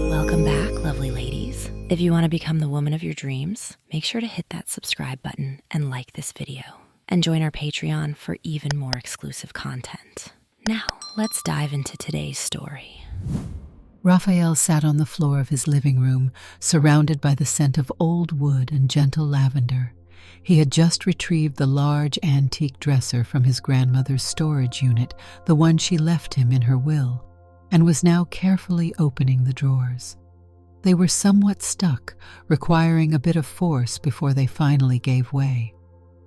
Welcome back, lovely ladies. If you want to become the woman of your dreams, make sure to hit that subscribe button and like this video. And join our Patreon for even more exclusive content. Now, let's dive into today's story. Raphael sat on the floor of his living room, surrounded by the scent of old wood and gentle lavender. He had just retrieved the large antique dresser from his grandmother's storage unit, the one she left him in her will, and was now carefully opening the drawers. They were somewhat stuck, requiring a bit of force before they finally gave way.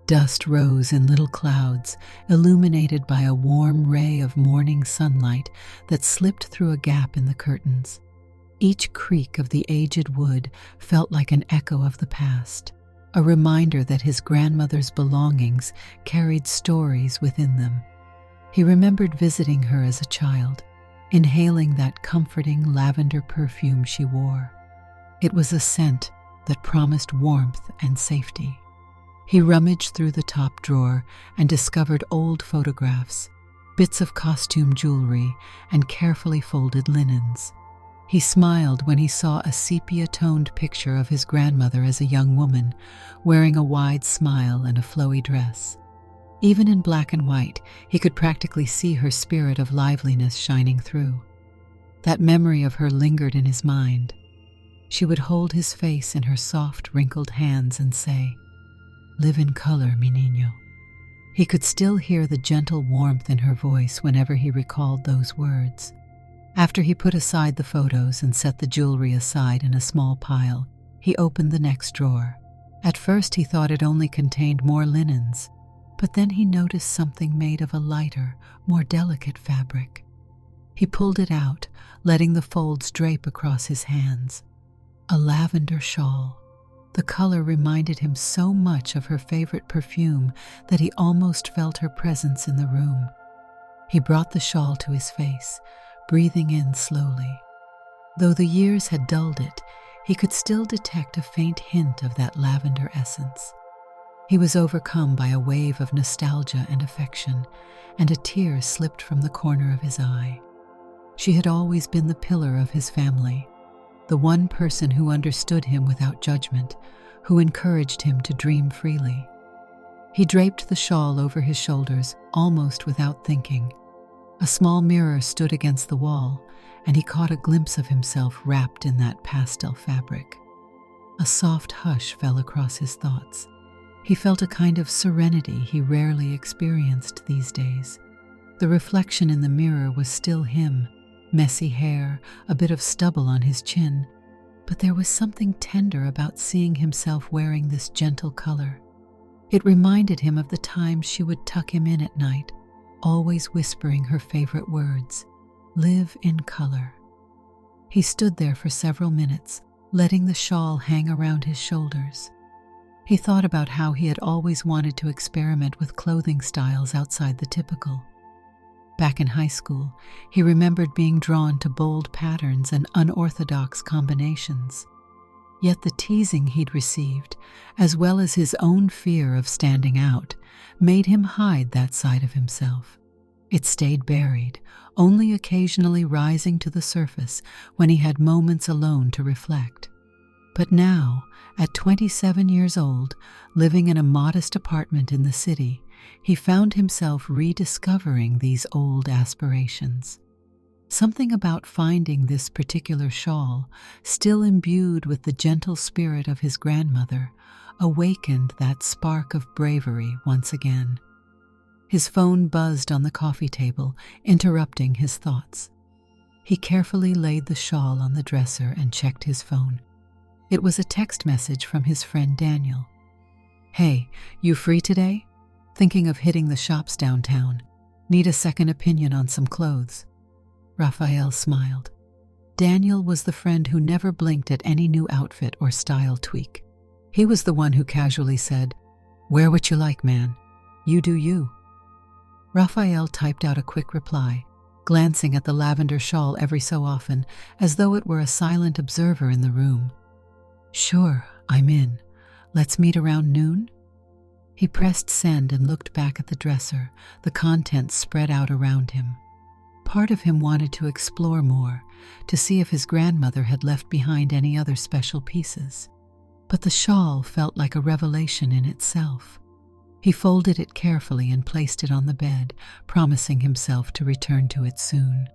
Dust rose in little clouds, illuminated by a warm ray of morning sunlight that slipped through a gap in the curtains. Each creak of the aged wood felt like an echo of the past, a reminder that his grandmother's belongings carried stories within them. He remembered visiting her as a child, inhaling that comforting lavender perfume she wore. It was a scent that promised warmth and safety. He rummaged through the top drawer and discovered old photographs, bits of costume jewelry, and carefully folded linens. He smiled when he saw a sepia-toned picture of his grandmother as a young woman, wearing a wide smile and a flowy dress. Even in black and white, he could practically see her spirit of liveliness shining through. That memory of her lingered in his mind. She would hold his face in her soft, wrinkled hands and say, "Live in color, mi niño." He could still hear the gentle warmth in her voice whenever he recalled those words. After he put aside the photos and set the jewelry aside in a small pile, he opened the next drawer. At first he thought it only contained more linens, but then he noticed something made of a lighter, more delicate fabric. He pulled it out, letting the folds drape across his hands. A lavender shawl. The color reminded him so much of her favorite perfume that he almost felt her presence in the room. He brought the shawl to his face, breathing in slowly. Though the years had dulled it, he could still detect a faint hint of that lavender essence. He was overcome by a wave of nostalgia and affection, and a tear slipped from the corner of his eye. She had always been the pillar of his family, the one person who understood him without judgment, who encouraged him to dream freely. He draped the shawl over his shoulders almost without thinking. A small mirror stood against the wall, and he caught a glimpse of himself wrapped in that pastel fabric. A soft hush fell across his thoughts. He felt a kind of serenity he rarely experienced these days. The reflection in the mirror was still him, messy hair, a bit of stubble on his chin, but there was something tender about seeing himself wearing this gentle color. It reminded him of the times she would tuck him in at night, always whispering her favorite words, "Live in color." He stood there for several minutes, letting the shawl hang around his shoulders. He thought about how he had always wanted to experiment with clothing styles outside the typical. Back in high school, he remembered being drawn to bold patterns and unorthodox combinations. Yet the teasing he'd received, as well as his own fear of standing out, made him hide that side of himself. It stayed buried, only occasionally rising to the surface when he had moments alone to reflect. But now, at 27 years old, living in a modest apartment in the city, he found himself rediscovering these old aspirations. Something about finding this particular shawl, still imbued with the gentle spirit of his grandmother, awakened that spark of bravery once again. His phone buzzed on the coffee table, interrupting his thoughts. He carefully laid the shawl on the dresser and checked his phone. It was a text message from his friend Daniel. "Hey, you free today? Thinking of hitting the shops downtown. Need a second opinion on some clothes." Raphael smiled. Daniel was the friend who never blinked at any new outfit or style tweak. He was the one who casually said, "Wear what you like, man. You do you." Raphael typed out a quick reply, glancing at the lavender shawl every so often, as though it were a silent observer in the room. "Sure, I'm in. Let's meet around noon?" He pressed send and looked back at the dresser, the contents spread out around him. Part of him wanted to explore more, to see if his grandmother had left behind any other special pieces. But the shawl felt like a revelation in itself. He folded it carefully and placed it on the bed, promising himself to return to it soon.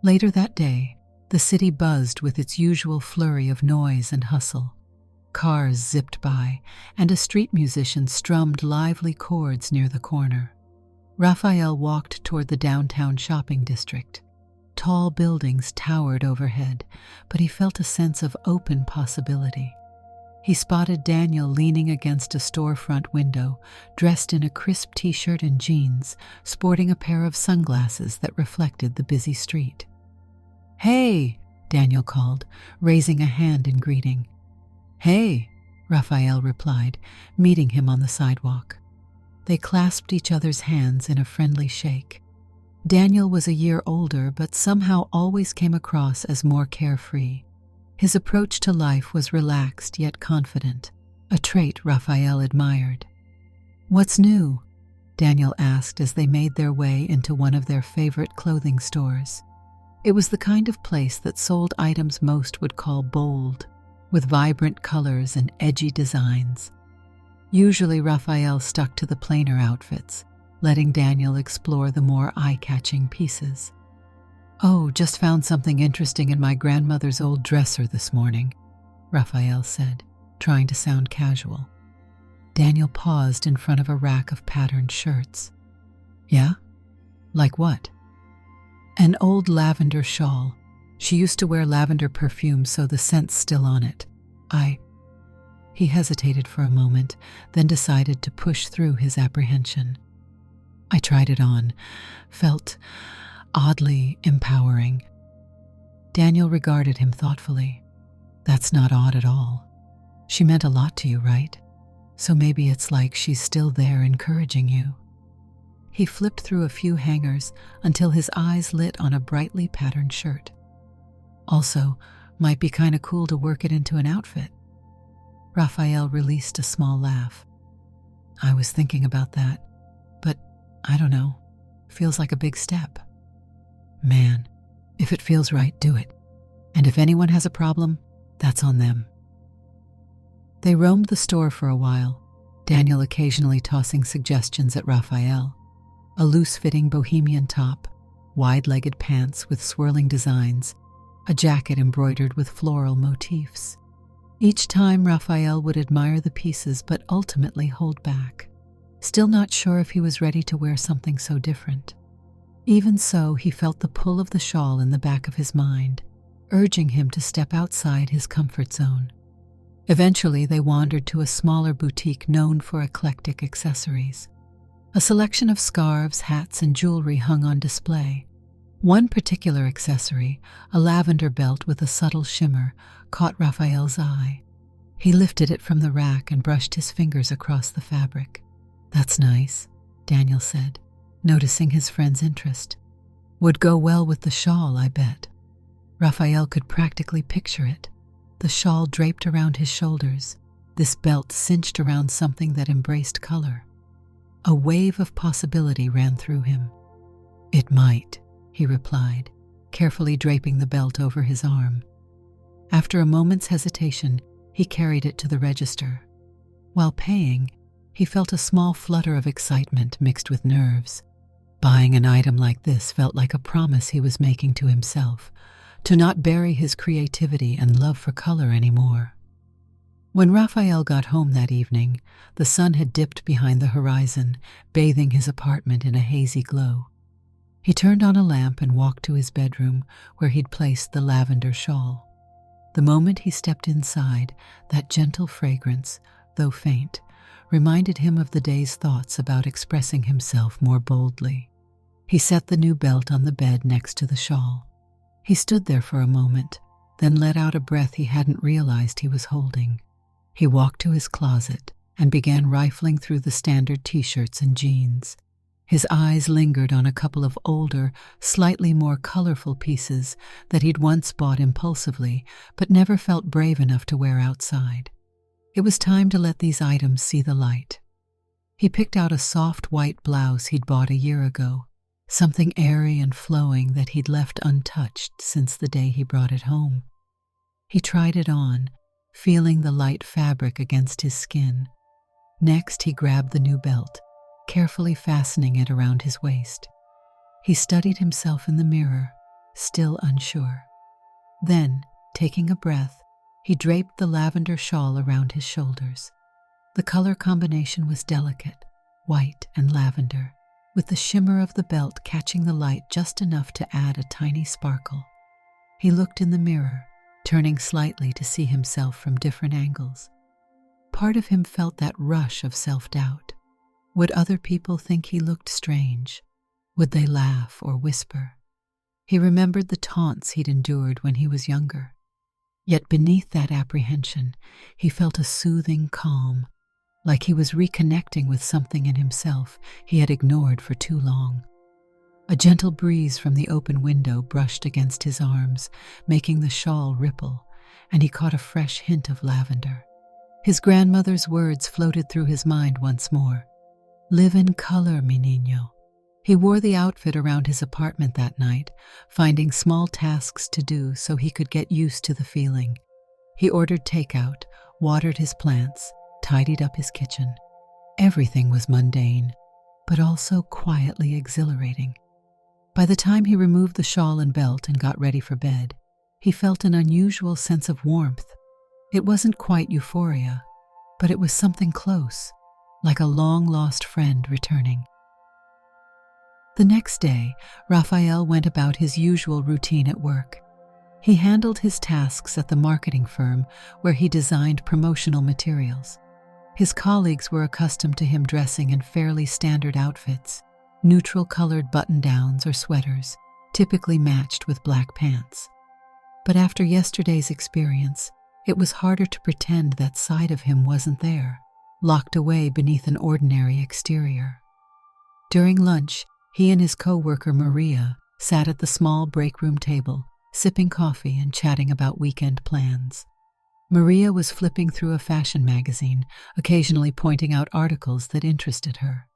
Later that day, the city buzzed with its usual flurry of noise and hustle. Cars zipped by, and a street musician strummed lively chords near the corner. Raphael walked toward the downtown shopping district. Tall buildings towered overhead, but he felt a sense of open possibility. He spotted Daniel leaning against a storefront window, dressed in a crisp t-shirt and jeans, sporting a pair of sunglasses that reflected the busy street. "Hey!" Daniel called, raising a hand in greeting. "Hey!" Raphael replied, meeting him on the sidewalk. They clasped each other's hands in a friendly shake. Daniel was a year older, but somehow always came across as more carefree. His approach to life was relaxed yet confident, a trait Raphael admired. "What's new?" Daniel asked as they made their way into one of their favorite clothing stores. It was the kind of place that sold items most would call bold, with vibrant colors and edgy designs. Usually Raphael stuck to the plainer outfits, letting Daniel explore the more eye-catching pieces. "Oh, just found something interesting in my grandmother's old dresser this morning," Raphael said, trying to sound casual. Daniel paused in front of a rack of patterned shirts. "Yeah? Like what?" "An old lavender shawl. She used to wear lavender perfume, so the scent's still on it. He hesitated for a moment, then decided to push through his apprehension. "I tried it on. Felt oddly empowering." Daniel regarded him thoughtfully. "That's not odd at all. She meant a lot to you, right? So maybe it's like she's still there encouraging you." He flipped through a few hangers until his eyes lit on a brightly patterned shirt. "Also, might be kind of cool to work it into an outfit." Raphael released a small laugh. "I was thinking about that, but I don't know. Feels like a big step." "Man, if it feels right, do it. And if anyone has a problem, that's on them." They roamed the store for a while, Daniel occasionally tossing suggestions at Raphael. A loose-fitting bohemian top, wide-legged pants with swirling designs, a jacket embroidered with floral motifs. Each time Raphael would admire the pieces but ultimately hold back, still not sure if he was ready to wear something so different. Even so, he felt the pull of the shawl in the back of his mind, urging him to step outside his comfort zone. Eventually, they wandered to a smaller boutique known for eclectic accessories. A selection of scarves, hats, and jewelry hung on display. One particular accessory, a lavender belt with a subtle shimmer, caught Raphael's eye. He lifted it from the rack and brushed his fingers across the fabric. "That's nice," Daniel said, noticing his friend's interest. "Would go well with the shawl, I bet." Raphael could practically picture it. The shawl draped around his shoulders, this belt cinched around something that embraced color. A wave of possibility ran through him. "It might," he replied, carefully draping the belt over his arm. After a moment's hesitation, he carried it to the register. While paying, he felt a small flutter of excitement mixed with nerves. Buying an item like this felt like a promise he was making to himself, to not bury his creativity and love for color anymore. When Raphael got home that evening, the sun had dipped behind the horizon, bathing his apartment in a hazy glow. He turned on a lamp and walked to his bedroom, where he'd placed the lavender shawl. The moment he stepped inside, that gentle fragrance, though faint, reminded him of the day's thoughts about expressing himself more boldly. He set the new belt on the bed next to the shawl. He stood there for a moment, then let out a breath he hadn't realized he was holding. He walked to his closet and began rifling through the standard t-shirts and jeans. His eyes lingered on a couple of older, slightly more colorful pieces that he'd once bought impulsively but never felt brave enough to wear outside. It was time to let these items see the light. He picked out a soft white blouse he'd bought a year ago, something airy and flowing that he'd left untouched since the day he brought it home. He tried it on, feeling the light fabric against his skin. Next, he grabbed the new belt, carefully fastening it around his waist. He studied himself in the mirror, still unsure. Then, taking a breath, he draped the lavender shawl around his shoulders. The color combination was delicate, white and lavender, with the shimmer of the belt catching the light just enough to add a tiny sparkle. He looked in the mirror, turning slightly to see himself from different angles. Part of him felt that rush of self-doubt. Would other people think he looked strange? Would they laugh or whisper? He remembered the taunts he'd endured when he was younger. Yet beneath that apprehension, he felt a soothing calm, like he was reconnecting with something in himself he had ignored for too long. A gentle breeze from the open window brushed against his arms, making the shawl ripple, and he caught a fresh hint of lavender. His grandmother's words floated through his mind once more. "Live in color, mi niño." He wore the outfit around his apartment that night, finding small tasks to do so he could get used to the feeling. He ordered takeout, watered his plants, tidied up his kitchen. Everything was mundane, but also quietly exhilarating. By the time he removed the shawl and belt and got ready for bed, he felt an unusual sense of warmth. It wasn't quite euphoria, but it was something close, like a long-lost friend returning. The next day, Raphael went about his usual routine at work. He handled his tasks at the marketing firm where he designed promotional materials. His colleagues were accustomed to him dressing in fairly standard outfits, neutral-colored button-downs or sweaters, typically matched with black pants. But after yesterday's experience, it was harder to pretend that side of him wasn't there, locked away beneath an ordinary exterior. During lunch, he and his co-worker Maria sat at the small break-room table, sipping coffee and chatting about weekend plans. Maria was flipping through a fashion magazine, occasionally pointing out articles that interested her.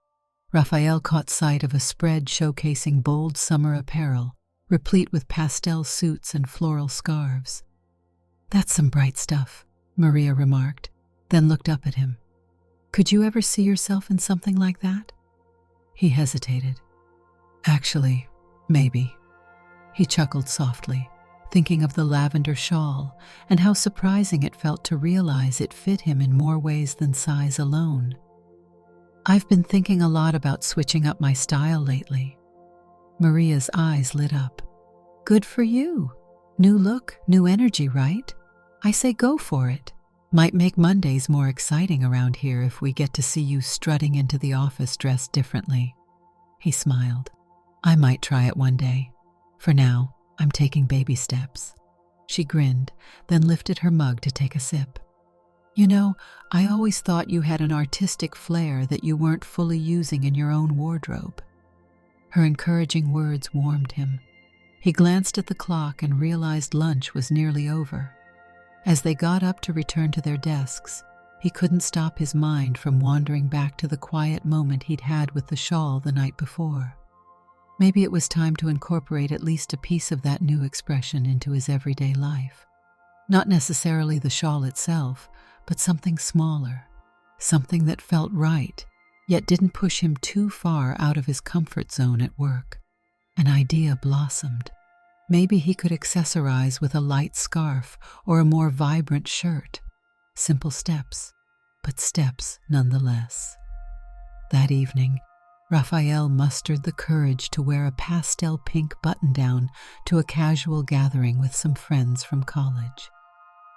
Raphael caught sight of a spread showcasing bold summer apparel, replete with pastel suits and floral scarves. "That's some bright stuff," Maria remarked, then looked up at him. "Could you ever see yourself in something like that?" He hesitated. "Actually, maybe." He chuckled softly, thinking of the lavender shawl and how surprising it felt to realize it fit him in more ways than size alone. "I've been thinking a lot about switching up my style lately." Maria's eyes lit up. "Good for you. New look, new energy, right? I say go for it. Might make Mondays more exciting around here if we get to see you strutting into the office dressed differently." He smiled. "I might try it one day. For now, I'm taking baby steps." She grinned, then lifted her mug to take a sip. "You know, I always thought you had an artistic flair that you weren't fully using in your own wardrobe." Her encouraging words warmed him. He glanced at the clock and realized lunch was nearly over. As they got up to return to their desks, he couldn't stop his mind from wandering back to the quiet moment he'd had with the shawl the night before. Maybe it was time to incorporate at least a piece of that new expression into his everyday life. Not necessarily the shawl itself, but something smaller, something that felt right, yet didn't push him too far out of his comfort zone at work. An idea blossomed. Maybe he could accessorize with a light scarf or a more vibrant shirt. Simple steps, but steps nonetheless. That evening, Raphael mustered the courage to wear a pastel pink button-down to a casual gathering with some friends from college.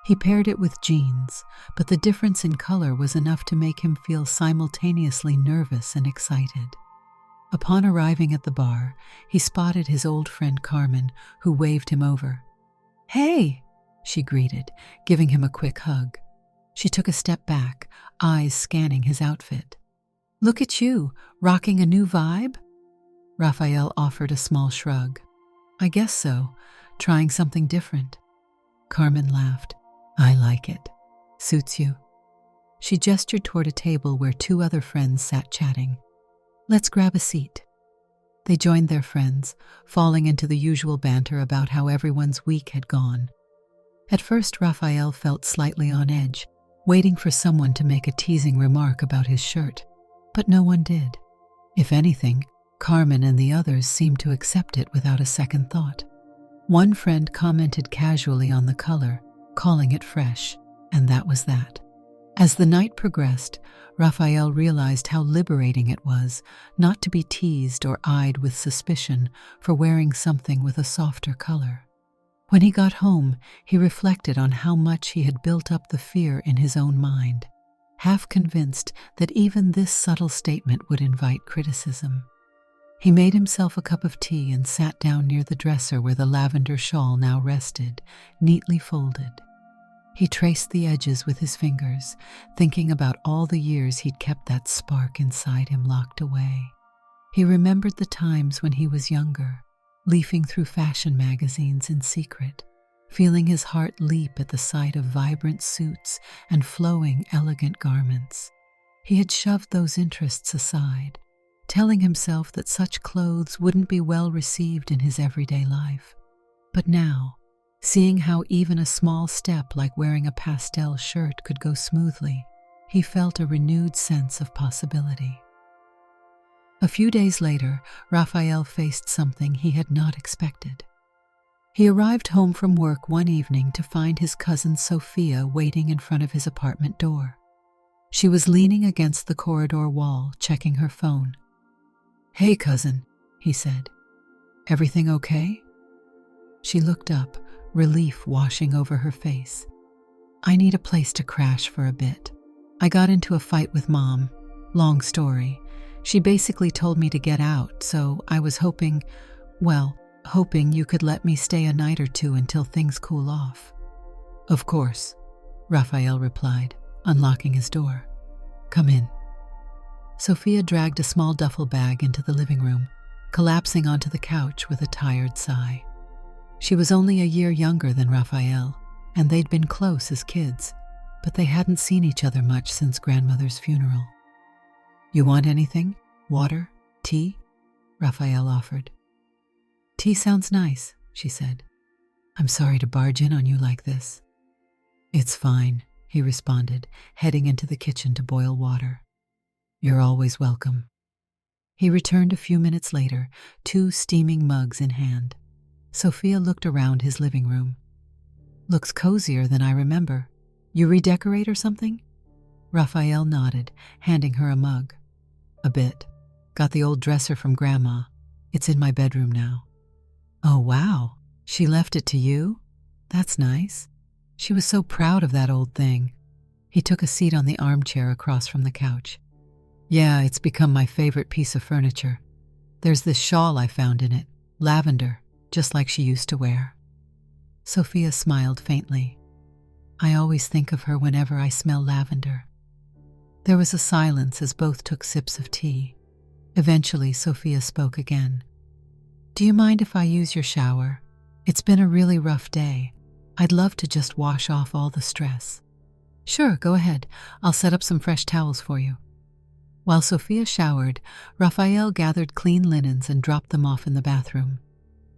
He paired it with jeans, but the difference in color was enough to make him feel simultaneously nervous and excited. Upon arriving at the bar, he spotted his old friend Carmen, who waved him over. "Hey," she greeted, giving him a quick hug. She took a step back, eyes scanning his outfit. "Look at you, rocking a new vibe?" Raphael offered a small shrug. "I guess so, trying something different." Carmen laughed. "I like it. Suits you." She gestured toward a table where two other friends sat chatting. "Let's grab a seat." They joined their friends, falling into the usual banter about how everyone's week had gone. At first, Raphael felt slightly on edge, waiting for someone to make a teasing remark about his shirt, but no one did. If anything, Carmen and the others seemed to accept it without a second thought. One friend commented casually on the color, calling it fresh, and that was that. As the night progressed, Raphael realized how liberating it was not to be teased or eyed with suspicion for wearing something with a softer color. When he got home, he reflected on how much he had built up the fear in his own mind, half convinced that even this subtle statement would invite criticism. He made himself a cup of tea and sat down near the dresser where the lavender shawl now rested, neatly folded. He traced the edges with his fingers, thinking about all the years he'd kept that spark inside him locked away. He remembered the times when he was younger, leafing through fashion magazines in secret, feeling his heart leap at the sight of vibrant suits and flowing, elegant garments. He had shoved those interests aside, telling himself that such clothes wouldn't be well received in his everyday life. But now, seeing how even a small step like wearing a pastel shirt could go smoothly, he felt a renewed sense of possibility. A few days later, Raphael faced something he had not expected. He arrived home from work one evening to find his cousin Sophia waiting in front of his apartment door. She was leaning against the corridor wall, checking her phone. "Hey, cousin," he said. "Everything okay?" She looked up, relief washing over her face. "I need a place to crash for a bit. I got into a fight with Mom. Long story. She basically told me to get out, so I was hoping you could let me stay a night or two until things cool off." "Of course," Raphael replied, unlocking his door. "Come in." Sophia dragged a small duffel bag into the living room, collapsing onto the couch with a tired sigh. She was only a year younger than Raphael, and they'd been close as kids, but they hadn't seen each other much since grandmother's funeral. "You want anything? Water? Tea?" Raphael offered. "Tea sounds nice," she said. "I'm sorry to barge in on you like this." "It's fine," he responded, heading into the kitchen to boil water. "You're always welcome." He returned a few minutes later, 2 steaming mugs in hand. Sophia looked around his living room. "Looks cozier than I remember. You redecorate or something?" Raphael nodded, handing her a mug. "A bit. Got the old dresser from Grandma. It's in my bedroom now." "Oh, wow. She left it to you? That's nice. She was so proud of that old thing." He took a seat on the armchair across from the couch. "Yeah, it's become my favorite piece of furniture. There's this shawl I found in it, lavender, just like she used to wear." Sophia smiled faintly. "I always think of her whenever I smell lavender." There was a silence as both took sips of tea. Eventually, Sophia spoke again. "Do you mind if I use your shower? It's been a really rough day. I'd love to just wash off all the stress." "Sure, go ahead. I'll set up some fresh towels for you." While Sophia showered, Raphael gathered clean linens and dropped them off in the bathroom.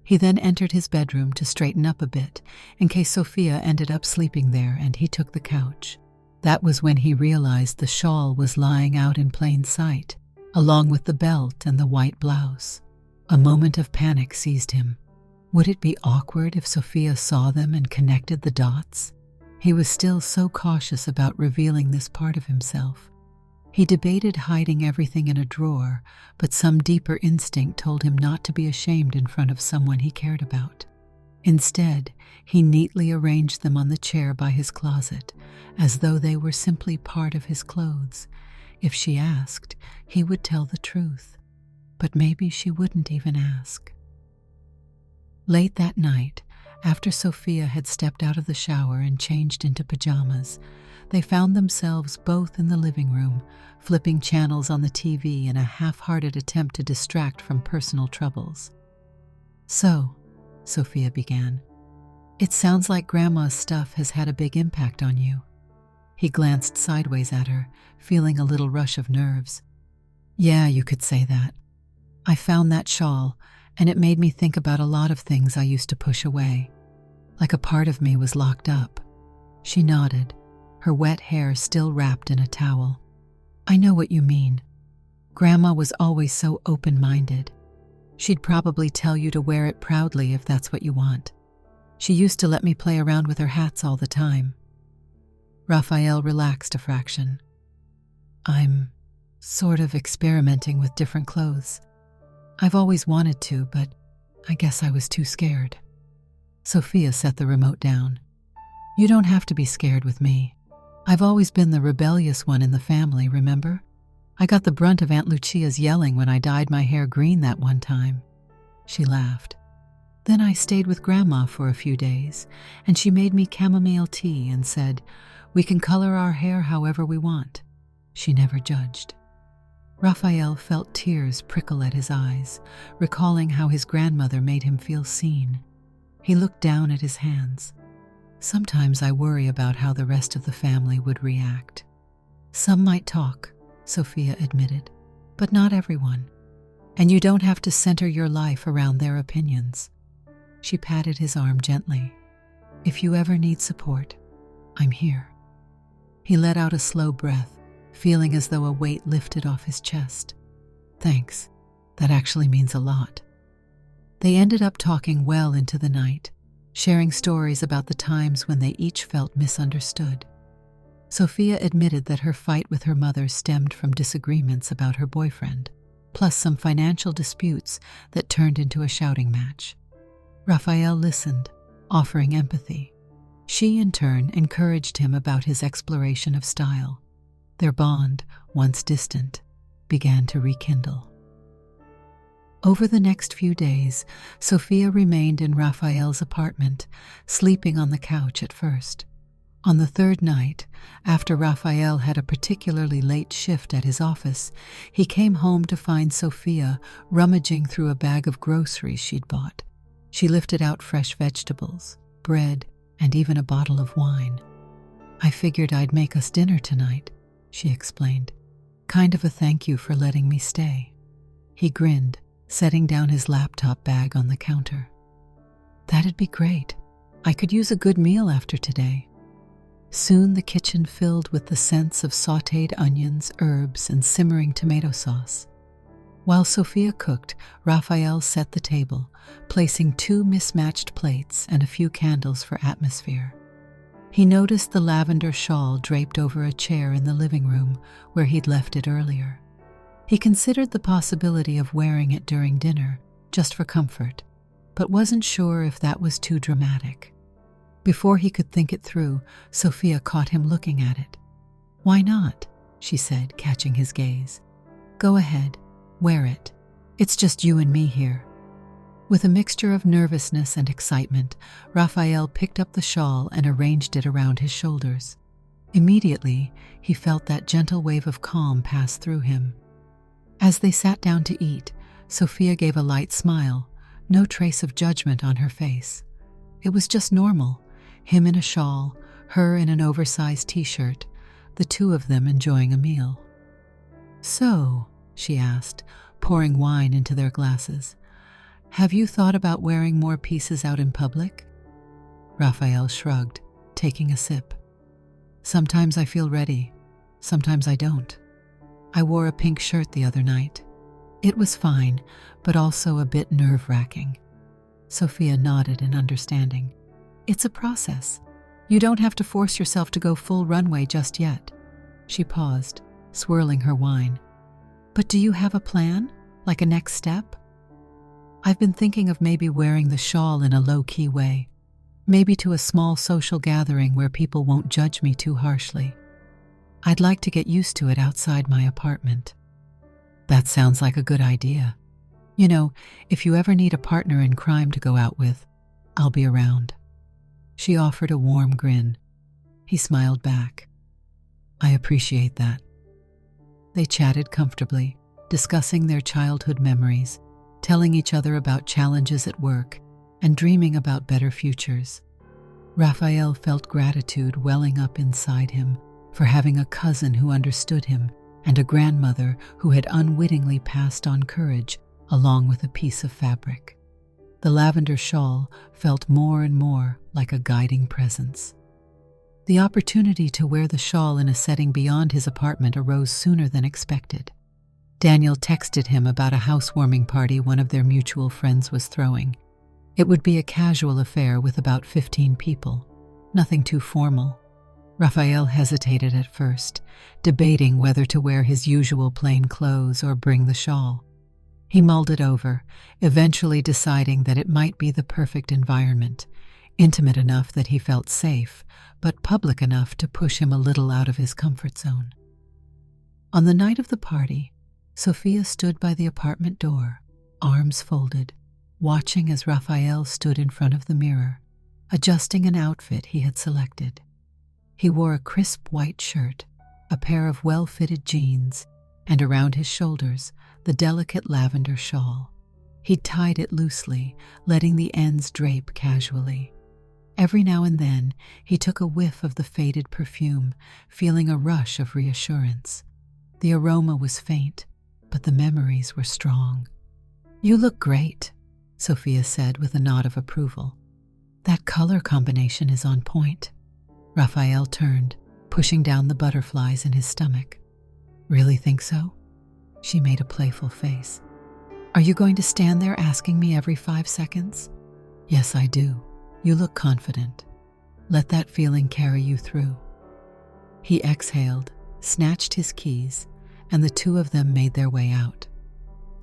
He then entered his bedroom to straighten up a bit, in case Sophia ended up sleeping there, and he took the couch. That was when he realized the shawl was lying out in plain sight, along with the belt and the white blouse. A moment of panic seized him. Would it be awkward if Sophia saw them and connected the dots? He was still so cautious about revealing this part of himself. He debated hiding everything in a drawer, but some deeper instinct told him not to be ashamed in front of someone he cared about. Instead, he neatly arranged them on the chair by his closet, as though they were simply part of his clothes. If she asked, he would tell the truth. But maybe she wouldn't even ask. Late that night, after Sophia had stepped out of the shower and changed into pajamas, they found themselves both in the living room, flipping channels on the TV in a half-hearted attempt to distract from personal troubles. "So," Sophia began, "it sounds like Grandma's stuff has had a big impact on you." He glanced sideways at her, feeling a little rush of nerves. Yeah, you could say that. I found that shawl, and it made me think about a lot of things I used to push away. Like a part of me was locked up. She nodded, her wet hair still wrapped in a towel. I know what you mean. Grandma was always so open-minded. She'd probably tell you to wear it proudly if that's what you want. She used to let me play around with her hats all the time. Raphael relaxed a fraction. I'm sort of experimenting with different clothes. I've always wanted to, but I guess I was too scared. Sophia set the remote down. You don't have to be scared with me. I've always been the rebellious one in the family, remember? I got the brunt of Aunt Lucia's yelling when I dyed my hair green that one time. She laughed. Then I stayed with Grandma for a few days, and she made me chamomile tea and said, we can color our hair however we want. She never judged. Raphael felt tears prickle at his eyes, recalling how his grandmother made him feel seen. He looked down at his hands. Sometimes I worry about how the rest of the family would react. Some might talk, Sophia admitted, but not everyone. And you don't have to center your life around their opinions. She patted his arm gently. If you ever need support, I'm here. He let out a slow breath, feeling as though a weight lifted off his chest. Thanks. That actually means a lot. They ended up talking well into the night, sharing stories about the times when they each felt misunderstood. Sophia admitted that her fight with her mother stemmed from disagreements about her boyfriend, plus some financial disputes that turned into a shouting match. Raphael listened, offering empathy. She, in turn, encouraged him about his exploration of style. Their bond, once distant, began to rekindle. Over the next few days, Sophia remained in Raphael's apartment, sleeping on the couch at first. On the third night, after Raphael had a particularly late shift at his office, he came home to find Sophia rummaging through a bag of groceries she'd bought. She lifted out fresh vegetables, bread, and even a bottle of wine. I figured I'd make us dinner tonight, she explained. Kind of a thank you for letting me stay. He grinned, setting down his laptop bag on the counter. That'd be great. I could use a good meal after today. Soon the kitchen filled with the scents of sautéed onions, herbs, and simmering tomato sauce. While Sophia cooked, Raphael set the table, placing 2 mismatched plates and a few candles for atmosphere. He noticed the lavender shawl draped over a chair in the living room where he'd left it earlier. He considered the possibility of wearing it during dinner, just for comfort, but wasn't sure if that was too dramatic. Before he could think it through, Sophia caught him looking at it. Why not? She said, catching his gaze. Go ahead, wear it. It's just you and me here. With a mixture of nervousness and excitement, Raphael picked up the shawl and arranged it around his shoulders. Immediately, he felt that gentle wave of calm pass through him. As they sat down to eat, Sophia gave a light smile, no trace of judgment on her face. It was just normal, him in a shawl, her in an oversized t-shirt, the two of them enjoying a meal. So, she asked, pouring wine into their glasses, have you thought about wearing more pieces out in public? Raphael shrugged, taking a sip. Sometimes I feel ready, sometimes I don't. I wore a pink shirt the other night. It was fine, but also a bit nerve-wracking. Sophia nodded in understanding. It's a process. You don't have to force yourself to go full runway just yet. She paused, swirling her wine. But do you have a plan? Like a next step? I've been thinking of maybe wearing the shawl in a low-key way. Maybe to a small social gathering where people won't judge me too harshly. I'd like to get used to it outside my apartment. That sounds like a good idea. You know, if you ever need a partner in crime to go out with, I'll be around. She offered a warm grin. He smiled back. I appreciate that. They chatted comfortably, discussing their childhood memories, telling each other about challenges at work, and dreaming about better futures. Raphael felt gratitude welling up inside him, for having a cousin who understood him and a grandmother who had unwittingly passed on courage along with a piece of fabric. The lavender shawl felt more and more like a guiding presence. The opportunity to wear the shawl in a setting beyond his apartment arose sooner than expected. Daniel texted him about a housewarming party one of their mutual friends was throwing. It would be a casual affair with about 15 people, nothing too formal. Raphael hesitated at first, debating whether to wear his usual plain clothes or bring the shawl. He mulled it over, eventually deciding that it might be the perfect environment, intimate enough that he felt safe, but public enough to push him a little out of his comfort zone. On the night of the party, Sophia stood by the apartment door, arms folded, watching as Raphael stood in front of the mirror, adjusting an outfit he had selected. He wore a crisp white shirt, a pair of well-fitted jeans, and around his shoulders, the delicate lavender shawl. He tied it loosely, letting the ends drape casually. Every now and then, he took a whiff of the faded perfume, feeling a rush of reassurance. The aroma was faint, but the memories were strong. "You look great," Sophia said with a nod of approval. "That color combination is on point." Raphael turned, pushing down the butterflies in his stomach. "Really think so?" She made a playful face. "Are you going to stand there asking me every 5 seconds?" "Yes, I do. You look confident. Let that feeling carry you through." He exhaled, snatched his keys, and the two of them made their way out.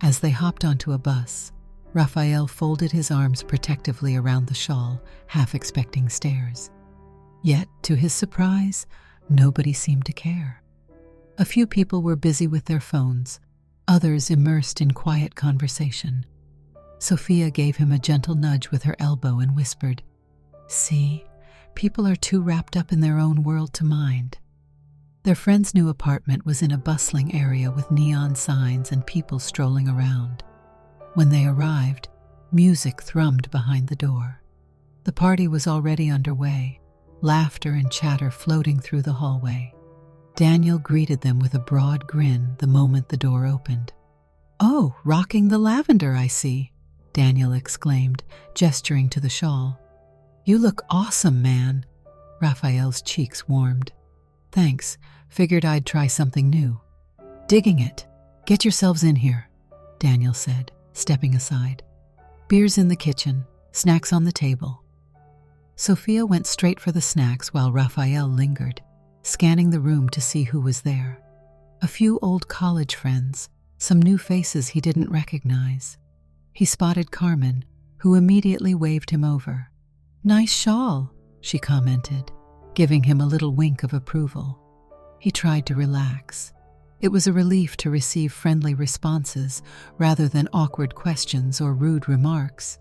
As they hopped onto a bus, Raphael folded his arms protectively around the shawl, half expecting stares. Yet, to his surprise, nobody seemed to care. A few people were busy with their phones, others immersed in quiet conversation. Sophia gave him a gentle nudge with her elbow and whispered, "See, people are too wrapped up in their own world to mind." Their friend's new apartment was in a bustling area with neon signs and people strolling around. When they arrived, music thrummed behind the door. The party was already underway, laughter and chatter floating through the hallway. Daniel greeted them with a broad grin the moment the door opened. "Oh, rocking the lavender, I see," Daniel exclaimed, gesturing to the shawl. "You look awesome, man." Raphael's cheeks warmed. "Thanks. Figured I'd try something new." "Digging it. Get yourselves in here," Daniel said, stepping aside. "Beer's in the kitchen, snacks on the table." Sophia went straight for the snacks while Raphael lingered, scanning the room to see who was there. A few old college friends, some new faces he didn't recognize. He spotted Carmen, who immediately waved him over. "Nice shawl," she commented, giving him a little wink of approval. He tried to relax. It was a relief to receive friendly responses rather than awkward questions or rude remarks.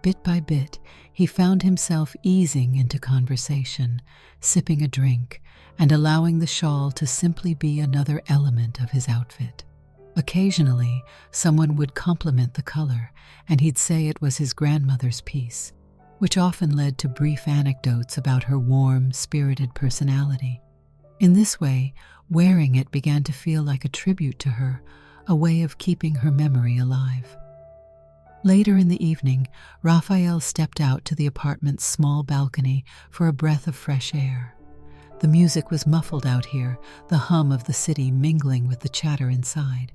Bit by bit, he found himself easing into conversation, sipping a drink, and allowing the shawl to simply be another element of his outfit. Occasionally, someone would compliment the color, and he'd say it was his grandmother's piece, which often led to brief anecdotes about her warm, spirited personality. In this way, wearing it began to feel like a tribute to her, a way of keeping her memory alive. Later in the evening, Raphael stepped out to the apartment's small balcony for a breath of fresh air. The music was muffled out here, the hum of the city mingling with the chatter inside.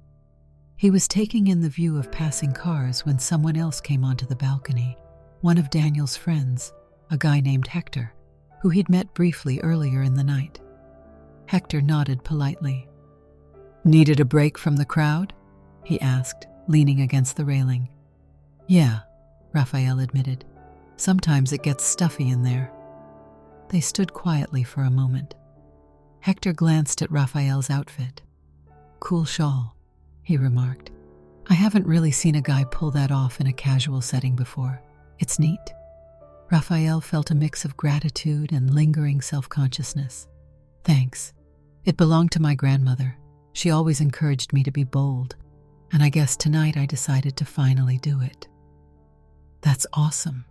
He was taking in the view of passing cars when someone else came onto the balcony, one of Daniel's friends, a guy named Hector, who he'd met briefly earlier in the night. Hector nodded politely. "Needed a break from the crowd?" he asked, leaning against the railing. "Yeah," Raphael admitted. "Sometimes it gets stuffy in there." They stood quietly for a moment. Hector glanced at Raphael's outfit. "Cool shawl," he remarked. "I haven't really seen a guy pull that off in a casual setting before. It's neat." Raphael felt a mix of gratitude and lingering self-consciousness. "Thanks. It belonged to my grandmother. She always encouraged me to be bold, and I guess tonight I decided to finally do it." "That's awesome,"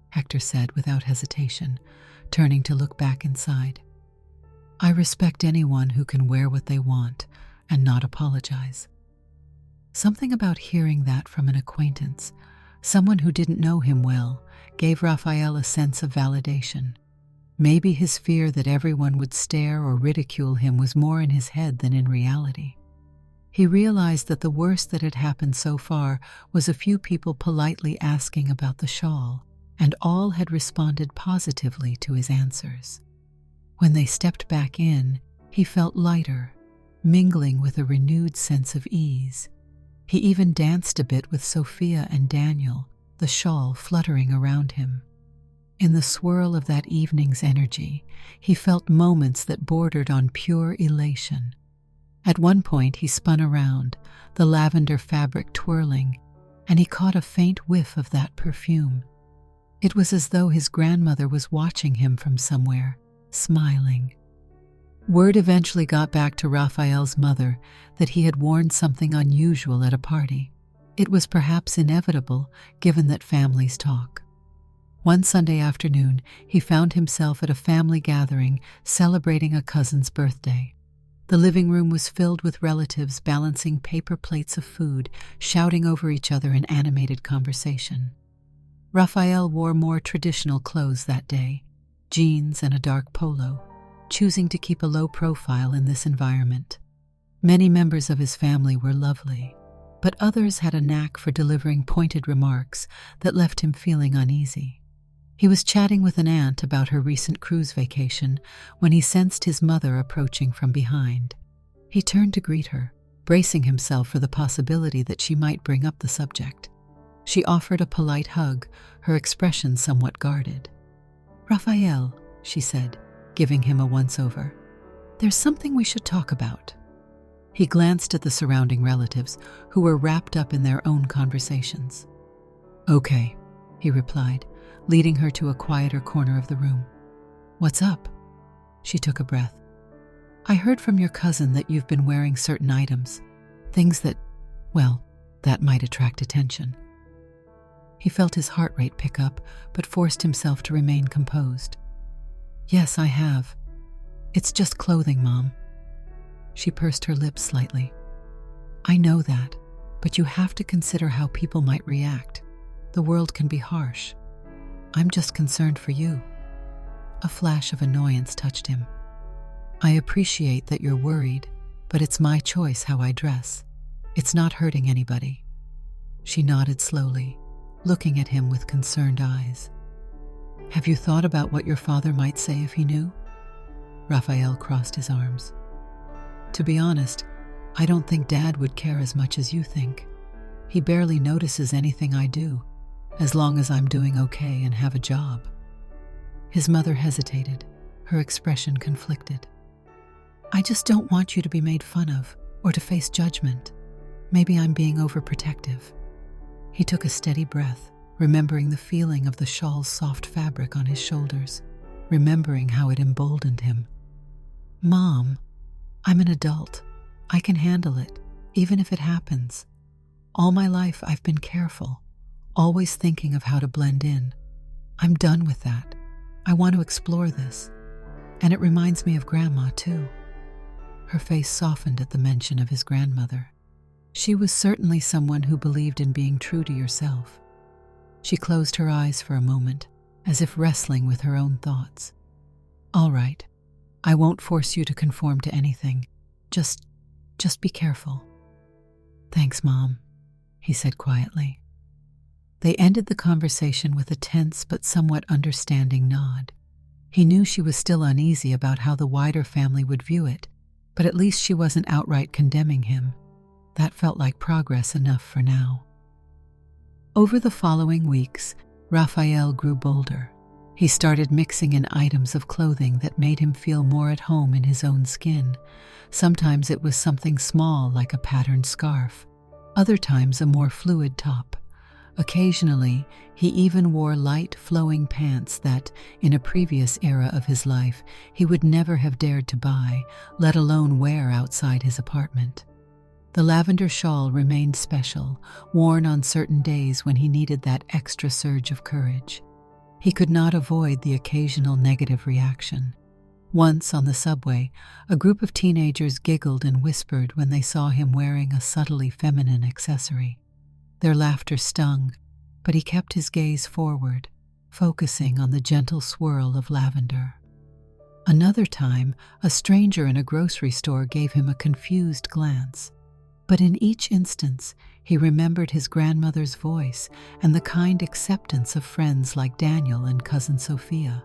Hector said without hesitation, turning to look back inside. I respect anyone who can wear what they want and not apologize. Something about hearing that from an acquaintance, someone who didn't know him well, gave Raphael a sense of validation. Maybe his fear that everyone would stare or ridicule him was more in his head than in reality. He realized that the worst that had happened so far was a few people politely asking about the shawl, and all had responded positively to his answers. When they stepped back in, he felt lighter, mingling with a renewed sense of ease. He even danced a bit with Sophia and Daniel, the shawl fluttering around him. In the swirl of that evening's energy, he felt moments that bordered on pure elation. At one point he spun around, the lavender fabric twirling, and he caught a faint whiff of that perfume. It was as though his grandmother was watching him from somewhere, smiling. Word eventually got back to Raphael's mother that he had worn something unusual at a party. It was perhaps inevitable, given that families talk. One Sunday afternoon, he found himself at a family gathering celebrating a cousin's birthday. The living room was filled with relatives balancing paper plates of food, shouting over each other in animated conversation. Raphael wore more traditional clothes that day, jeans and a dark polo, choosing to keep a low profile in this environment. Many members of his family were lovely, but others had a knack for delivering pointed remarks that left him feeling uneasy. He was chatting with an aunt about her recent cruise vacation when he sensed his mother approaching from behind. He turned to greet her, bracing himself for the possibility that she might bring up the subject. She offered a polite hug, her expression somewhat guarded. "Raphael," she said, giving him a once-over. "There's something we should talk about." He glanced at the surrounding relatives, who were wrapped up in their own conversations. "Okay," he replied, leading her to a quieter corner of the room. "What's up?" She took a breath. "I heard from your cousin that you've been wearing certain items, things that, well, that might attract attention." He felt his heart rate pick up, but forced himself to remain composed. "Yes, I have. It's just clothing, Mom." She pursed her lips slightly. "I know that, but you have to consider how people might react. The world can be harsh. I'm just concerned for you." A flash of annoyance touched him. "I appreciate that you're worried, but it's my choice how I dress. It's not hurting anybody." She nodded slowly, looking at him with concerned eyes. "Have you thought about what your father might say if he knew?" Raphael crossed his arms. "To be honest, I don't think Dad would care as much as you think. He barely notices anything I do, as long as I'm doing okay and have a job." His mother hesitated, her expression conflicted. "I just don't want you to be made fun of or to face judgment. Maybe I'm being overprotective." He took a steady breath, remembering the feeling of the shawl's soft fabric on his shoulders, remembering how it emboldened him. "Mom, I'm an adult. I can handle it, even if it happens. All my life I've been careful, always thinking of how to blend in. I'm done with that. I want to explore this. And it reminds me of Grandma, too." Her face softened at the mention of his grandmother. She was certainly someone who believed in being true to yourself. She closed her eyes for a moment, as if wrestling with her own thoughts. "All right. I won't force you to conform to anything. Just be careful." "Thanks, Mom," he said quietly. They ended the conversation with a tense but somewhat understanding nod. He knew she was still uneasy about how the wider family would view it, but at least she wasn't outright condemning him. That felt like progress enough for now. Over the following weeks, Raphael grew bolder. He started mixing in items of clothing that made him feel more at home in his own skin. Sometimes it was something small like a patterned scarf, other times a more fluid top. Occasionally, he even wore light, flowing pants that, in a previous era of his life, he would never have dared to buy, let alone wear outside his apartment. The lavender shawl remained special, worn on certain days when he needed that extra surge of courage. He could not avoid the occasional negative reaction. Once, on the subway, a group of teenagers giggled and whispered when they saw him wearing a subtly feminine accessory. Their laughter stung, but he kept his gaze forward, focusing on the gentle swirl of lavender. Another time, a stranger in a grocery store gave him a confused glance, but in each instance, he remembered his grandmother's voice and the kind acceptance of friends like Daniel and cousin Sophia.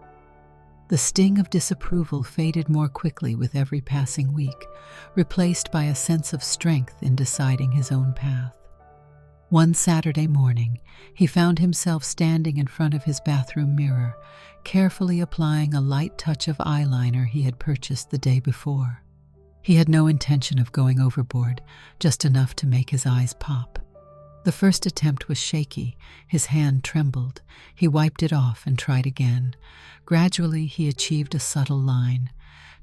The sting of disapproval faded more quickly with every passing week, replaced by a sense of strength in deciding his own path. One Saturday morning, he found himself standing in front of his bathroom mirror, carefully applying a light touch of eyeliner he had purchased the day before. He had no intention of going overboard, just enough to make his eyes pop. The first attempt was shaky, his hand trembled. He wiped it off and tried again. Gradually, he achieved a subtle line.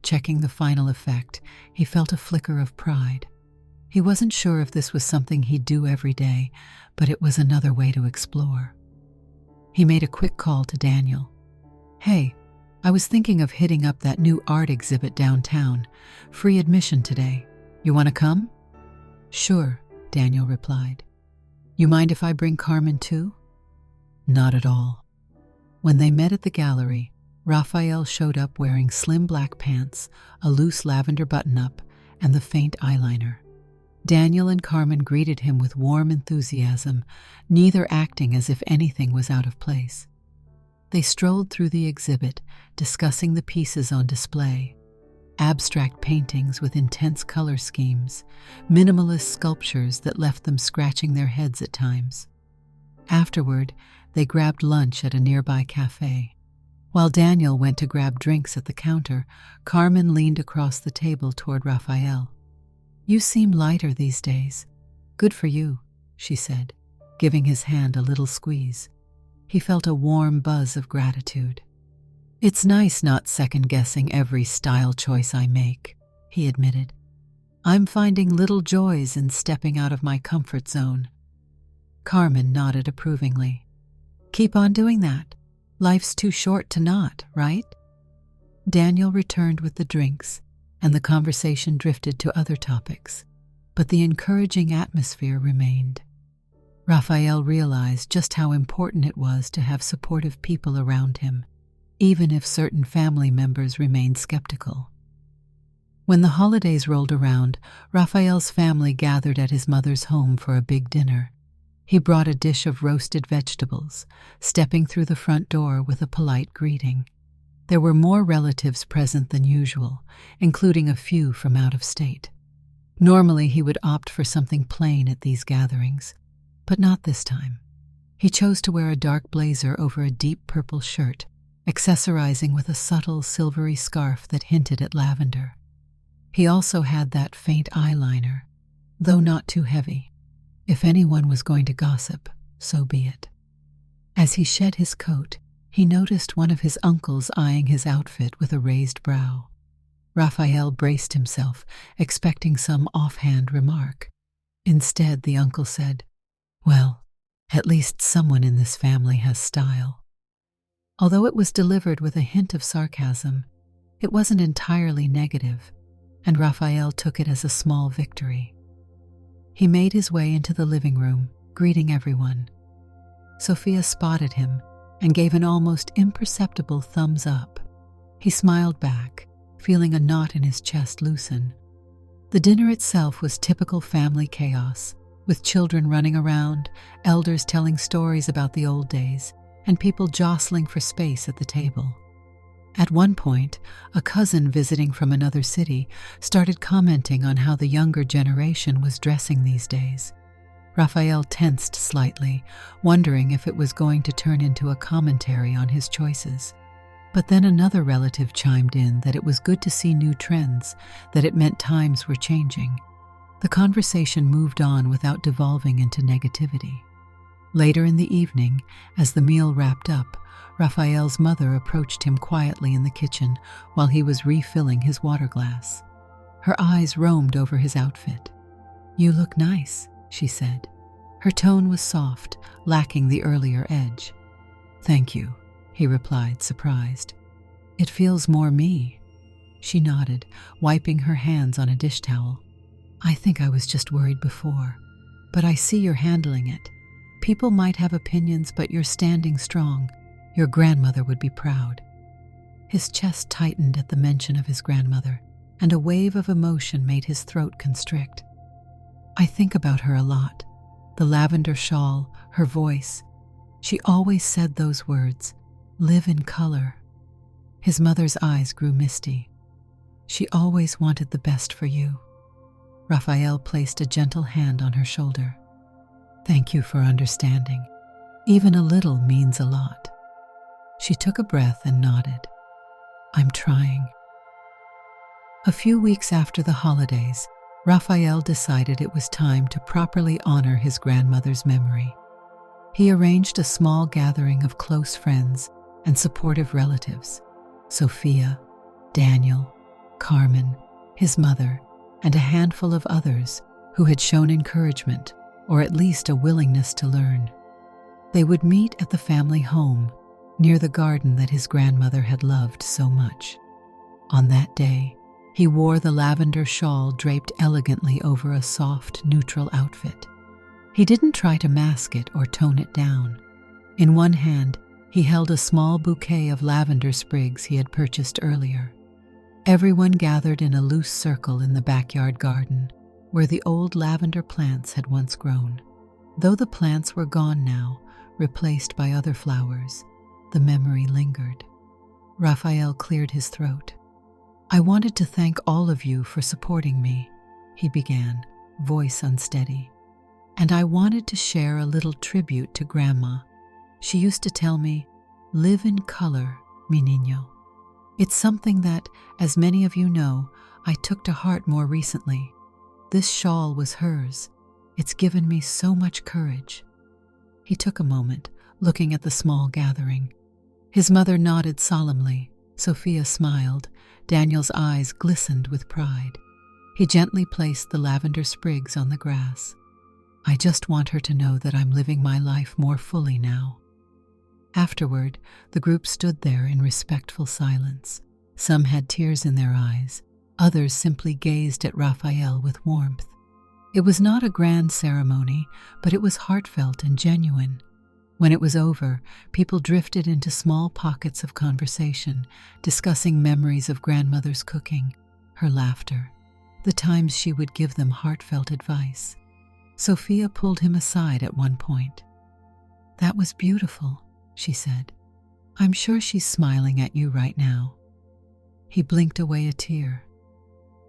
Checking the final effect, he felt a flicker of pride. He wasn't sure if this was something he'd do every day, but it was another way to explore. He made a quick call to Daniel. "Hey, I was thinking of hitting up that new art exhibit downtown. Free admission today. You want to come?" "Sure," Daniel replied. "You mind if I bring Carmen too?" "Not at all." When they met at the gallery, Raphael showed up wearing slim black pants, a loose lavender button-up, and the faint eyeliner. Daniel and Carmen greeted him with warm enthusiasm, neither acting as if anything was out of place. They strolled through the exhibit, discussing the pieces on display. Abstract paintings with intense color schemes, minimalist sculptures that left them scratching their heads at times. Afterward, they grabbed lunch at a nearby cafe. While Daniel went to grab drinks at the counter, Carmen leaned across the table toward Raphael. "You seem lighter these days. Good for you," she said, giving his hand a little squeeze. He felt a warm buzz of gratitude. "It's nice not second-guessing every style choice I make," he admitted. "I'm finding little joys in stepping out of my comfort zone." Carmen nodded approvingly. "Keep on doing that. Life's too short to not, right?" Daniel returned with the drinks, and the conversation drifted to other topics, but the encouraging atmosphere remained. Raphael realized just how important it was to have supportive people around him, even if certain family members remained skeptical. When the holidays rolled around, Raphael's family gathered at his mother's home for a big dinner. He brought a dish of roasted vegetables, stepping through the front door with a polite greeting. There were more relatives present than usual, including a few from out of state. Normally, he would opt for something plain at these gatherings, but not this time. He chose to wear a dark blazer over a deep purple shirt, accessorizing with a subtle silvery scarf that hinted at lavender. He also had that faint eyeliner, though not too heavy. If anyone was going to gossip, so be it. As he shed his coat, he noticed one of his uncles eyeing his outfit with a raised brow. Raphael braced himself, expecting some offhand remark. Instead, the uncle said, "Well, at least someone in this family has style." Although it was delivered with a hint of sarcasm, it wasn't entirely negative, and Raphael took it as a small victory. He made his way into the living room, greeting everyone. Sophia spotted him and gave an almost imperceptible thumbs up. He smiled back, feeling a knot in his chest loosen. The dinner itself was typical family chaos, with children running around, elders telling stories about the old days, and people jostling for space at the table. At one point, a cousin visiting from another city started commenting on how the younger generation was dressing these days. Raphael tensed slightly, wondering if it was going to turn into a commentary on his choices. But then another relative chimed in that it was good to see new trends, that it meant times were changing. The conversation moved on without devolving into negativity. Later in the evening, as the meal wrapped up, Raphael's mother approached him quietly in the kitchen while he was refilling his water glass. Her eyes roamed over his outfit. "You look nice," she said. Her tone was soft, lacking the earlier edge. "Thank you," he replied, surprised. "It feels more me." She nodded, wiping her hands on a dish towel. I think I was just worried before, but I see you're handling it. People might have opinions, but you're standing strong. Your grandmother would be proud. His chest tightened at the mention of his grandmother, and a wave of emotion made his throat constrict. I think about her a lot. The lavender shawl, her voice. She always said those words, live in color. His mother's eyes grew misty. She always wanted the best for you. Raphael placed a gentle hand on her shoulder. Thank you for understanding. Even a little means a lot. She took a breath and nodded. I'm trying. A few weeks after the holidays, Raphael decided it was time to properly honor his grandmother's memory. He arranged a small gathering of close friends and supportive relatives: Sophia, Daniel, Carmen, his mother, and a handful of others who had shown encouragement, or at least a willingness to learn. They would meet at the family home, near the garden that his grandmother had loved so much. On that day, he wore the lavender shawl draped elegantly over a soft, neutral outfit. He didn't try to mask it or tone it down. In one hand, he held a small bouquet of lavender sprigs he had purchased earlier. Everyone gathered in a loose circle in the backyard garden, where the old lavender plants had once grown. Though the plants were gone now, replaced by other flowers, the memory lingered. Raphael cleared his throat. I wanted to thank all of you for supporting me, he began, voice unsteady. And I wanted to share a little tribute to Grandma. She used to tell me, live in color, mi niño. It's something that, as many of you know, I took to heart more recently. This shawl was hers. It's given me so much courage. He took a moment, looking at the small gathering. His mother nodded solemnly. Sophia smiled. Daniel's eyes glistened with pride. He gently placed the lavender sprigs on the grass. I just want her to know that I'm living my life more fully now. Afterward, the group stood there in respectful silence. Some had tears in their eyes. Others simply gazed at Raphael with warmth. It was not a grand ceremony, but it was heartfelt and genuine. When it was over, people drifted into small pockets of conversation, discussing memories of grandmother's cooking, her laughter, the times she would give them heartfelt advice. Sophia pulled him aside at one point. That was beautiful, she said. I'm sure she's smiling at you right now. He blinked away a tear.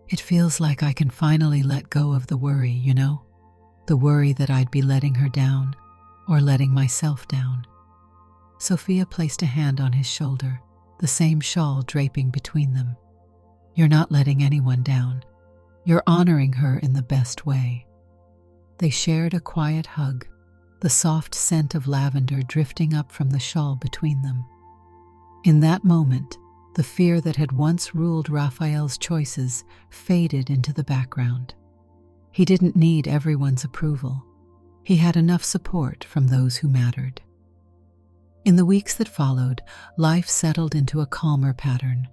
It feels like I can finally let go of the worry, you know? The worry that I'd be letting her down, or letting myself down. Sophia placed a hand on his shoulder, the same shawl draping between them. You're not letting anyone down. You're honoring her in the best way. They shared a quiet hug, the soft scent of lavender drifting up from the shawl between them. In that moment, the fear that had once ruled Raphael's choices faded into the background. He didn't need everyone's approval. He had enough support from those who mattered. In the weeks that followed, life settled into a calmer pattern.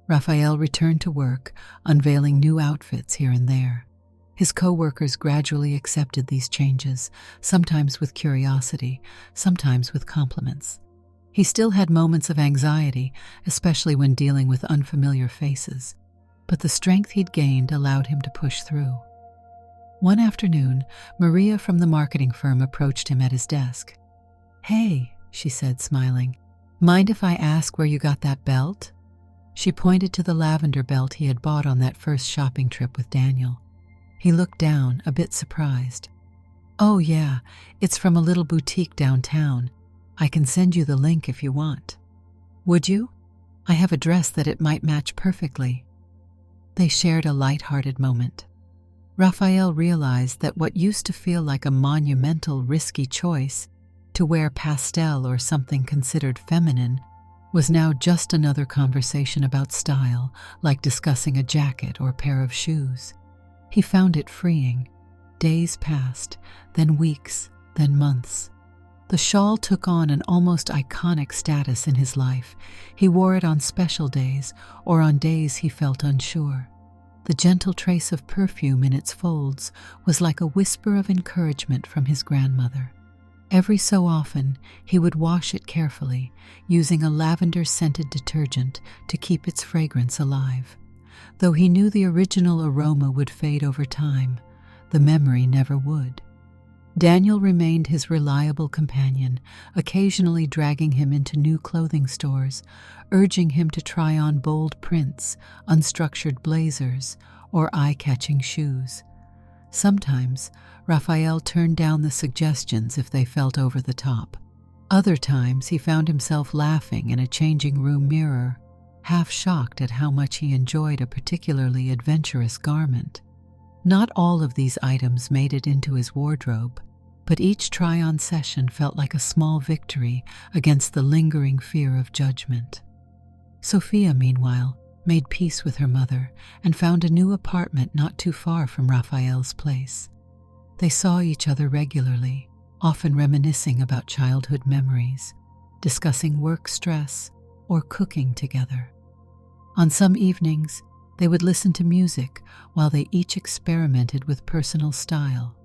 Raphael returned to work, unveiling new outfits here and there. His co-workers gradually accepted these changes, sometimes with curiosity, sometimes with compliments. He still had moments of anxiety, especially when dealing with unfamiliar faces, but the strength he'd gained allowed him to push through. One afternoon, Maria from the marketing firm approached him at his desk. Hey, she said, smiling. Mind if I ask where you got that belt? She pointed to the lavender belt he had bought on that first shopping trip with Daniel. He looked down, a bit surprised. Oh yeah, it's from a little boutique downtown. I can send you the link if you want. Would you? I have a dress that it might match perfectly. They shared a light-hearted moment. Raphael realized that what used to feel like a monumental, risky choice, to wear pastel or something considered feminine, was now just another conversation about style, like discussing a jacket or pair of shoes. He found it freeing. Days passed, then weeks, then months. The shawl took on an almost iconic status in his life. He wore it on special days or on days he felt unsure. The gentle trace of perfume in its folds was like a whisper of encouragement from his grandmother. Every so often, he would wash it carefully, using a lavender-scented detergent to keep its fragrance alive. Though he knew the original aroma would fade over time, the memory never would. Daniel remained his reliable companion, occasionally dragging him into new clothing stores, urging him to try on bold prints, unstructured blazers, or eye-catching shoes. Sometimes, Raphael turned down the suggestions if they felt over the top. Other times, he found himself laughing in a changing room mirror, half shocked at how much he enjoyed a particularly adventurous garment. Not all of these items made it into his wardrobe, but each try-on session felt like a small victory against the lingering fear of judgment. Sophia, meanwhile, made peace with her mother and found a new apartment not too far from Raphael's place. They saw each other regularly, often reminiscing about childhood memories, discussing work stress, or cooking together. On some evenings, they would listen to music while they each experimented with personal style.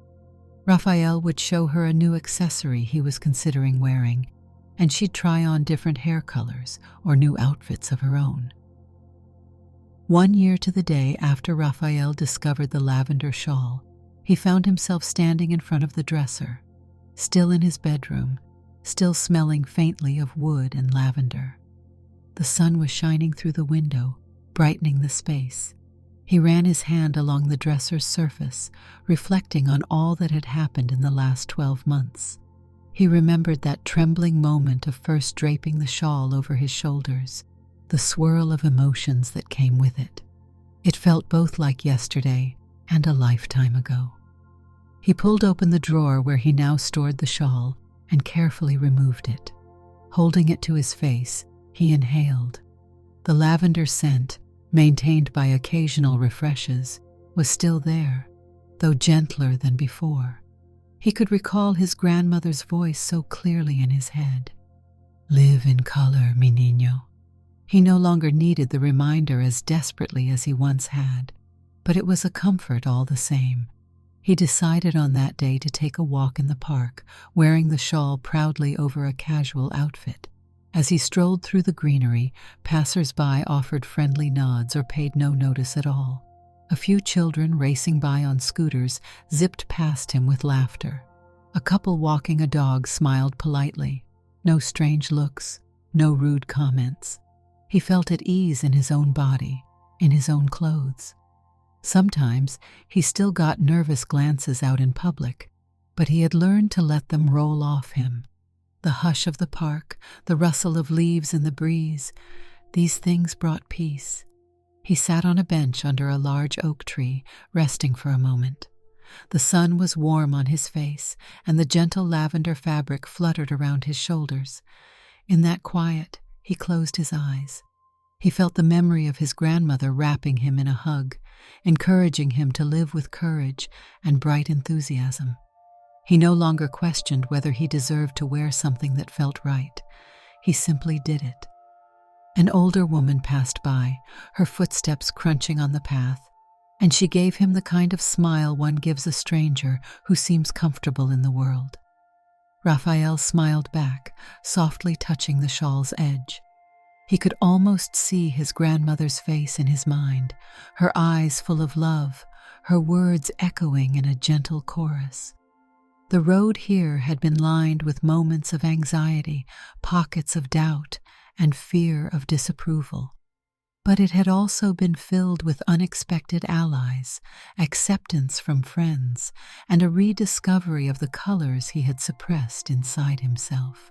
Raphael would show her a new accessory he was considering wearing, and she'd try on different hair colors or new outfits of her own. 1 year to the day after Raphael discovered the lavender shawl, he found himself standing in front of the dresser, still in his bedroom, still smelling faintly of wood and lavender. The sun was shining through the window, brightening the space. He ran his hand along the dresser's surface, reflecting on all that had happened in the last 12 months. He remembered that trembling moment of first draping the shawl over his shoulders, the swirl of emotions that came with it. It felt both like yesterday and a lifetime ago. He pulled open the drawer where he now stored the shawl and carefully removed it. Holding it to his face, he inhaled. The lavender scent, maintained by occasional refreshes, was still there, though gentler than before. He could recall his grandmother's voice so clearly in his head. "Live in color, mi niño." He no longer needed the reminder as desperately as he once had, but it was a comfort all the same. He decided on that day to take a walk in the park, wearing the shawl proudly over a casual outfit. As he strolled through the greenery, passers-by offered friendly nods or paid no notice at all. A few children racing by on scooters zipped past him with laughter. A couple walking a dog smiled politely. No strange looks, no rude comments. He felt at ease in his own body, in his own clothes. Sometimes he still got nervous glances out in public, but he had learned to let them roll off him. The hush of the park, the rustle of leaves in the breeze, these things brought peace. He sat on a bench under a large oak tree, resting for a moment. The sun was warm on his face, and the gentle lavender fabric fluttered around his shoulders. In that quiet, he closed his eyes. He felt the memory of his grandmother wrapping him in a hug, encouraging him to live with courage and bright enthusiasm. He no longer questioned whether he deserved to wear something that felt right. He simply did it. An older woman passed by, her footsteps crunching on the path, and she gave him the kind of smile one gives a stranger who seems comfortable in the world. Raphael smiled back, softly touching the shawl's edge. He could almost see his grandmother's face in his mind, her eyes full of love, her words echoing in a gentle chorus. The road here had been lined with moments of anxiety, pockets of doubt, and fear of disapproval. But it had also been filled with unexpected allies, acceptance from friends, and a rediscovery of the colors he had suppressed inside himself.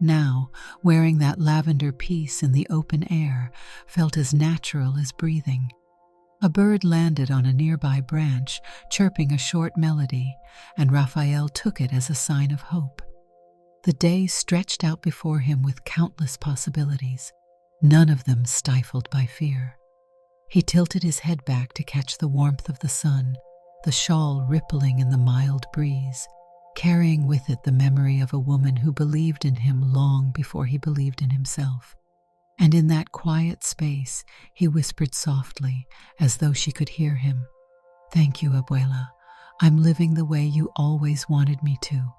Now, wearing that lavender piece in the open air felt as natural as breathing. A bird landed on a nearby branch, chirping a short melody, and Raphael took it as a sign of hope. The day stretched out before him with countless possibilities, none of them stifled by fear. He tilted his head back to catch the warmth of the sun, the shawl rippling in the mild breeze. carrying with it the memory of a woman who believed in him long before he believed in himself. And in that quiet space, he whispered softly, as though she could hear him, "Thank you, Abuela. I'm living the way you always wanted me to."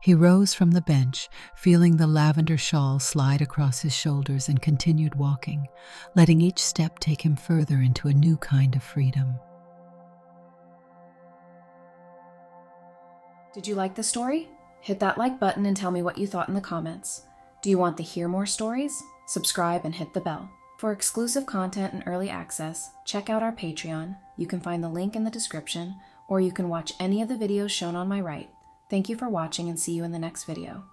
He rose from the bench, feeling the lavender shawl slide across his shoulders, and continued walking, letting each step take him further into a new kind of freedom. Did you like the story? Hit that like button and tell me what you thought in the comments. Do you want to hear more stories? Subscribe and hit the bell. For exclusive content and early access, check out our Patreon. You can find the link in the description, or you can watch any of the videos shown on my right. Thank you for watching and see you in the next video.